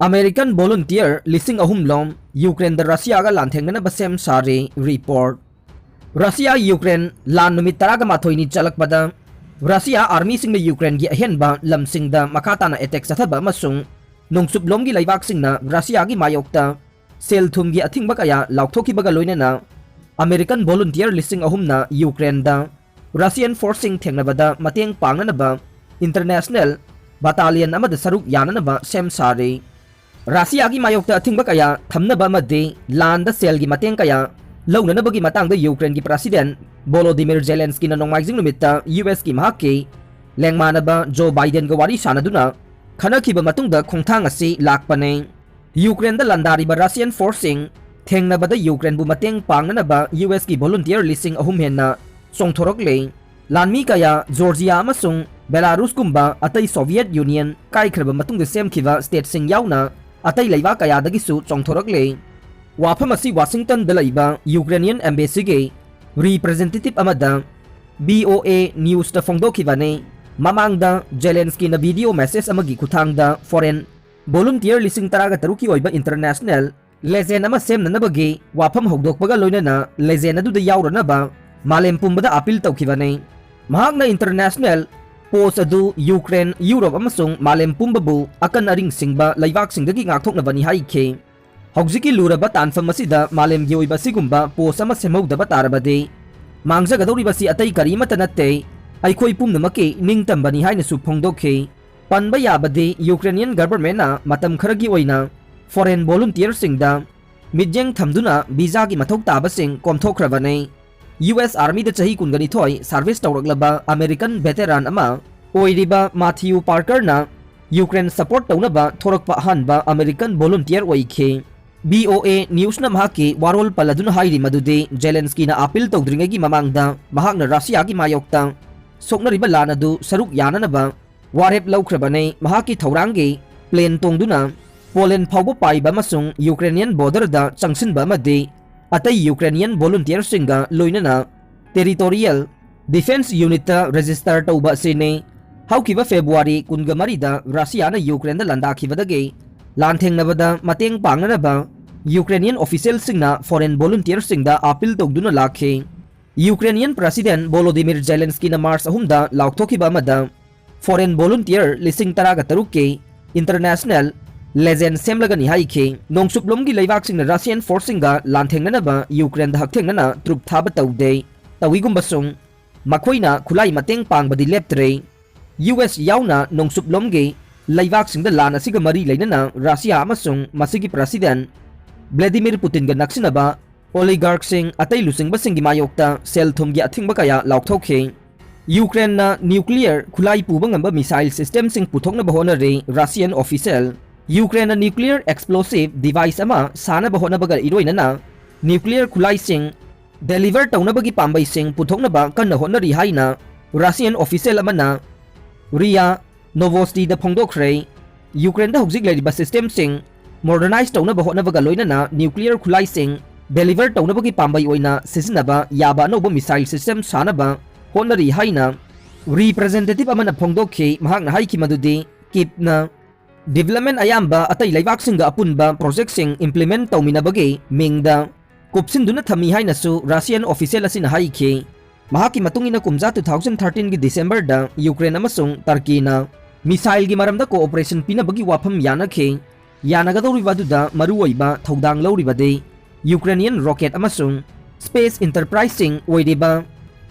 American volunteer lising ahum lom Ukraine da Russia ga Lanthengnanaba sem Sari report. Russia Ukraine lan numit taraga mathoi ni chalakpada Russia army sing na Ukraine gi ahenba lamsing da makata na attack sathaba masung nongsup lom gi laibak sing na Russia gi mayokta sel thum gi athing ba kaya laukthokhi baga loina na American volunteer lising ahum na Ukraine da Russian forcing thengnabada mateng pangnanaba international battalion amada saruk yananaba sem Sari. Russia gi mayokta athing ba kaya thamnaba madi land da sel gi mateng kaya launanabagi matang da Ukraine gi president Volodymyr Zelensky na nongmaijing numita US gi mahaki lengmanaba Joe Biden ga wari sanaduna khanakhiba matungda khongthang asi lakpane Ukraine da landari ba Russian forcing thengnaba da Ukraine bu mateng pangnanaba US gi volunteer lising ahum henna songthorokle lanmi kaya Georgia amasung Belarus kumba atai Soviet Union kaikhraba matungda semkhiba state sing yauna atai leiba kaya dagisu chongthorokle wafam asi Washington da laiba Ukrainian embassy ge representative amada BOA news da phongdokhibane mamangda Zelensky na video message amagi kuthangda foreign volunteer lising taraga taruki oiba international legend ama semnanabagi wafam hogdokpaga loinana legend adu da yawranaba malem pumbada appeal tawkhibane mahakna international post adu Ukraine Europe amasung malem pumbabu akan aring singba laibak singdagi ngakthoknabani haike Hogziki luraba tanfam asida malem gi oiba sigumba post ama semhowdaba tarabade mangjagadoriba si atai karimata natte aikhoi pumnamaki ningtambani haina su phongdokhe panba yabade Ukrainian government na matam kharagi oina foreign volunteer singda midjeng thamduna visa gi mathok taba sing komthokhrabane US Army da chahi kungani thoi service tawraklaba American veteran ama oiriba Matthew Parker na Ukraine support tawnaba thorakpa hanba American volunteer oikhe BOA news na mahaki warol paladuna hairi madude Zelensky na appeal tawdringagi mamangda mahakna Russia gi mayokta soknariba lanadu saruk yananaba warep lawkhrabane mahaki thaurangi plane tongduna Poland phawbo paiba masung Ukrainian border da changsinba amadi atai Ukrainian volunteer singa loinana territorial defense unit ta register tawba sine haukiba February kungamari da Russia na Ukraine da landakhibadage Lanthengnabada mateng pangnanaba Ukrainian official singna foreign volunteer singda appeal tawduna lakhe Ukrainian President Volodymyr Zelensky na March ahumda laukthokiba amada foreign volunteer lising taraga tarukke international legend semlagani haike nongsuplomgi leibak singna Russian force singa lanthengnanaba Ukraine da hakthengnana trup thaba tawde tawigumbasung makoina khulai mateng pangbadi leptre US yauna nongsuplomgi leibak singda lan asiga mari leinana Russia amasung masigi president Vladimir Putin ga naksinaba oligarch sing atay lusing basing gimayokta sel thumgi athingba kaya laukthoke Ukraine na nuclear khulai puba ngamba missile system sing puthokna bahona re Russian official Ukraine na nuclear explosive device ama sana bahona baga iroinana nuclear khulai sing deliver tawnabagi pambai sing puthokna ba kanna honari haina Russian official amana Ria Novosti da phongdokhre Ukraine da hojik leriba system sing modernize tawna bahona baga loinana nuclear khulai sing deliver tawna bagi pambai oina sisinaba yaba no missile system sanaba honari haina representative amana phongdokhe mahakna haiki madudi kipna development ayamba atai laibak singa apunba project sing implement tawminabagi mingda kupsinduna thami haina su Russian official asina haike mahaki matungina kumja 2013 gi December da Ukraine amasung Turkey na missile gi maramda cooperation pinabagi wafam yanakhe yanagadoribaduda maruoiba thodang lawribade Ukrainian rocket amasung space enterprise sing oiriba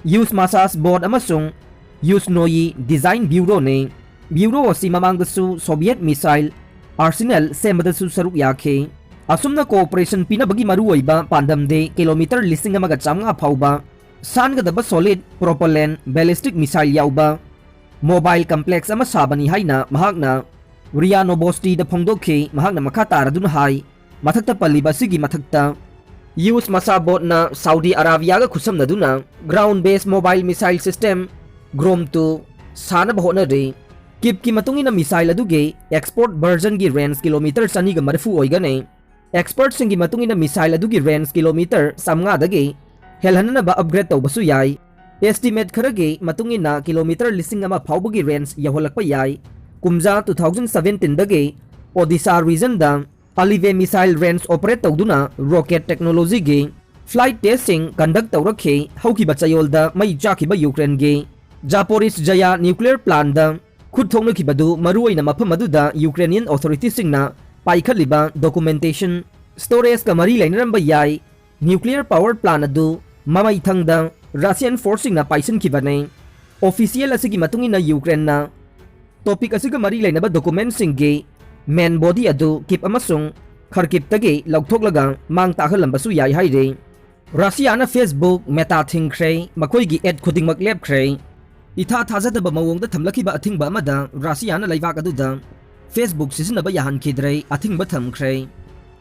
use massage board amasung use noi design bureau ne bureau si mamangdasu Soviet missile arsenal semadasu saruk yakhe asumna cooperation pinabagi maruoiba pandamde kilometer listing amaga chamnga phauba sangadaba solid propellant ballistic missile yauba mobile complex ama sabani haina mahakna Ria Novosti da phongdokhe mahakna makha taraduna hai mathakta paliba sigi mathakta use masabot na Saudi Arabia ga khusamnaduna ground based mobile missile system Grom 2 sana bahona re kip ki matungina missile aduge export version gi range kilometer sani ga marfu oigane expert singi matungina missile adugi range kilometer samnga dage helhanana ba upgrade tawbasu yai estimate kharage matungina kilometer lising ama phawbagi range yaholakpa yai kumja 2017 dage Odisha region da Alive missile range operate tawduna rocket technology ge flight testing conduct tawrakhe haukiba chayolda mai chakiba Ukraine ge Zaporizhzhia nuclear plant da khud thongnakibadu maruoina mafam aduda Ukrainian authorities singna paikhaliba documentation storage ka mari lainaramba yai nuclear power plant adu mamai thangda Russian force singna paisan kibane official asigi matungina Ukraine na topic asiga mari lainaba document singge main body adu kip amasung Kharkiv tagi lauthoklaga mang takhalambasu yai haire Russia na Facebook meta thingkhre makoigi ad khudingmak lepkhre Itha thajadaba mawongda thamlakiba athingba amada Russia na laibak aduda Facebook sisinaba yahan khidrei athingba thamkhre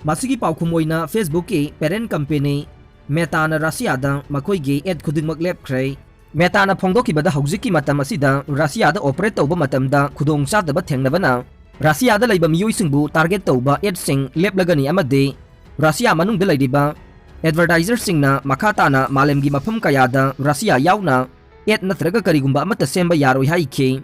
masigi paukhumoi na Facebook ki parent company Meta na Russia da makoigi ad khudingmak lepkhre Meta na phongdokibada haujiki matam asida Russia da operate tawba matamda khudong chadaba thengnabana Russia da laiba miyoisingbu target tawba ad sing leplagani amade Russia manungda laidiba advertiser singna makata na malemgi mafam kayada Russia yauna ad natraga karigumba amata semba yaroi haike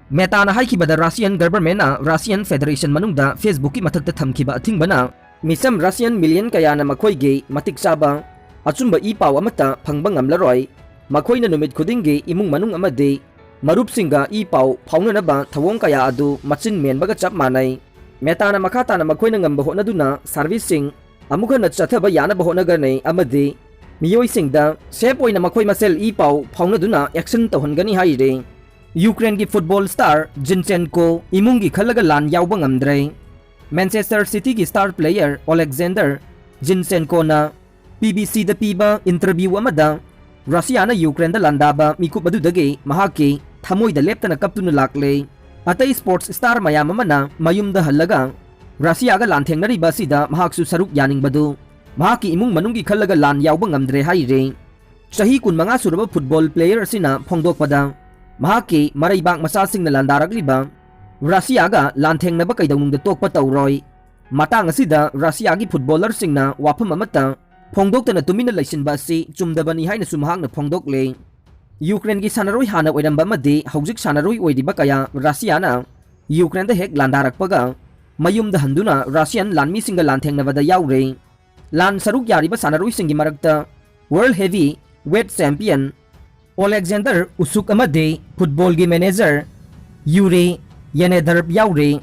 Meta na haikibada Russian government na Russian Federation manungda Facebook ki mathakta thamkiba athingbana misam Russian million kaya na makoige matik saba achumba ipaw amata phangba ngamlaroi makoina numit khudinggi imung manung amade marup singa ipaw phaunanaba thawong kaya adu machin menbaga chap manai Meta na makata na makoina ngamba honaduna servicing amuga na chathaba yana bahonagane amade miyoi singda sep oina makoi masel ipaw phaunaduna action tawhangani haire Ukraine ki football star Zinchenko imungi khalaga lan yawba ngamdre Manchester City ki star player Alexander Zinchenko na BBC da piba interview amada Russia na Ukraine da landaba mikupadu dage mahaki thamoi da leptana kaptuna lakle atai sports star mayam amana mayumda hallaga Russia ga lanthengnariba sida mahaksu saruk yaningbadu mahaki imung manunggi khallaga lan yawba ngamdre haire chahi 15 suraba football player asina phongdokpada mahaki maraibak masasing na landaragliba Russia ga lanthengnaba kaidawnungda tokpa tawroi matang asida Russia gi footballer singna wafam amata phongdoktana tumina laisinba si chumdabani haina sumhakna phongdokle Ukraine gi sanaroi hana oiramba amadi haujik sanaroi oidiba kaya Russia na Ukraine da hek landarakpaga mayumda handuna Russian lanmi singa lanthengnabada yaure lan saruk yariba sanaroi singi marakta World Heavy Weight Champion Alexander Usuk amade football gi manager Yuri Yenederb yaure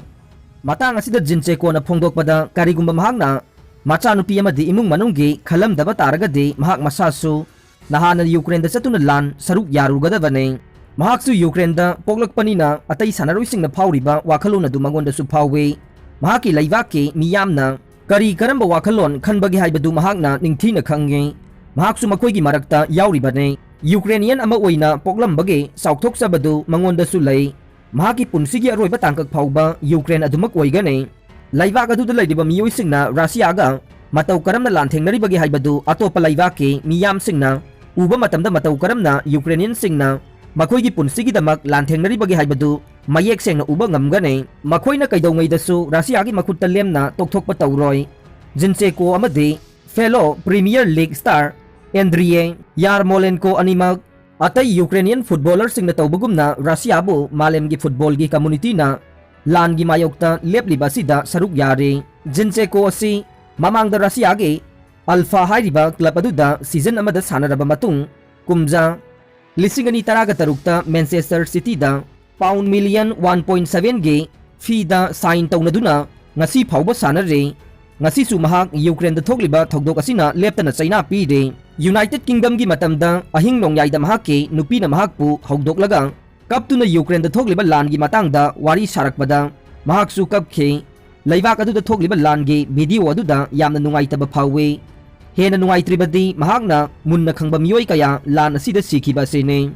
matang asida Zinchenko na phongdokpada karigumba mahakna machanupi amadi imung manunggi khalamdaba taragade mahak masasu nahana Ukraine da chatuna lan saruk yarugadabane mahaksu Ukraine da poklakpanina atai sanaroi singna phawriba wakhalona du mangonda su phawwe mahaki laibaki miyamna kari karamba wakhalon khanbagi haibadu mahakna ningthina khange mahaksu makoigi marakta yauribane Ukrainian ama oina poklambagi saukthokchabadu mangonda su lei mahaki punsigi aroiba tangkak phawba Ukraine adumak oigane laibak aduda laidiba miyoi singna Russia ga matau karamna lanthengnaribagi haibadu atopa laibaki miyam singna uba matamda matau karamna Ukrainian singna makoigi punsigi damak lanthengnaribagi haibadu mayek sengna uba ngamgane makoina kaidongaidasu Russia gi makutta lemna tokthokpa tawroi Zinchenko amadi fellow Premier League star Andriy Yarmolenko animak atai Ukrainian footballer singna tawbagumna Russia bu malemgi football gi community na lan gi mayokta lepliba sida saruk yare Zinchenko asi mamangda Russia gi Alpha hairiba club aduda season amada sanaraba matung kumja Lising 2013 Manchester City da pound million 1.7 gi fee da sign tawnaduna ngasi phawba sanare ngasi su mahak Ukraine da thokliba thokdok asina leptana China pi de United Kingdom gi matamda ahing nongyai da mahaki nupi na mahakpu hokdoklaga kaptuna Ukraine da thokliba lan gi matangda wari sarakpada mahaksu kapkhe laibak adu da thokliba lan gi video adu da yamna nungaitaba phawwe hena nungaitribadi mahakna munna khangba miyoi kaya lan asida sikhiba sene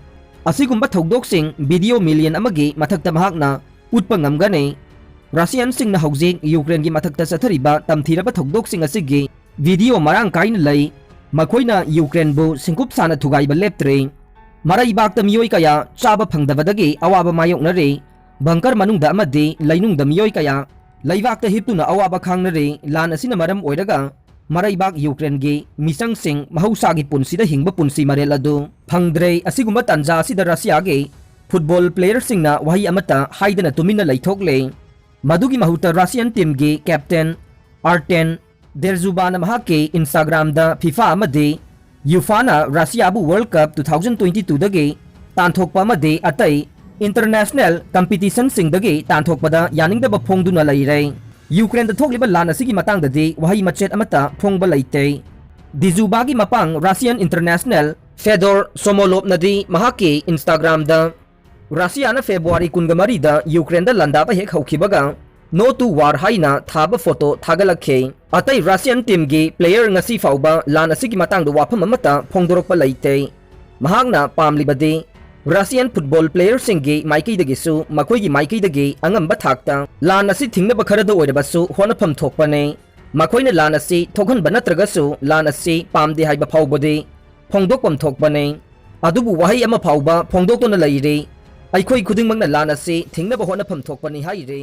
asigumba thokdoksing video million amagi mathakta mahakna utpa ngamgane Russian singna haujik Ukraine gi mathakta sathariba tamthiraba thokdoksing asigi video marang kaina lai makoina Ukraine bu singkup sana thugaiba leptre maraibakta miyoi kaya chaba phangdabadagi awaba mayoknare bangkar manungda amadi lainungda miyoi kaya laibakta hiptuna awaba khangnare lan asina maram oiraga maraibak Ukraine gi misang sing mahausagi punsida hingba punsi marel adu phangdre asigumba tanja asida Russia gi football player singna wahi amata haidana tumina laithokle Madugi mahuta Russian team gi captain Arten Derzubana mahake Instagram da FIFA amade UEFA na Russia bu World Cup 2022 dagi tanthokpa amade atai international competition sing dagi tanthokpada yaningdaba phongduna laire Ukraine da thokliba lan asigi matang dadi wahai machet amata phongba laite Dizubagi mapang Russian international Fedor Somolov nadi mahake Instagram da Russia na February 19 da Ukraine da landaba hek haukibaga no to war haina thaba photo thagalakhe atai Russian team gi player ngasi fauba lan asigi matang da wafam amata phongdorokpa laite mahakna pamlibade Russian football player singi maikei dagi su makoi gi maikei dagi angamba thakta lan asi thingnaba kharada oirabasu honafam thokpane makoina lan asi thokhanba natragasu lan asi pamde haiba faubode phongdokpam thokpane adubu wahai ama fauba phongdoktona laire aikoi khudingmangna lan asi thingnaba honafam thokpani haire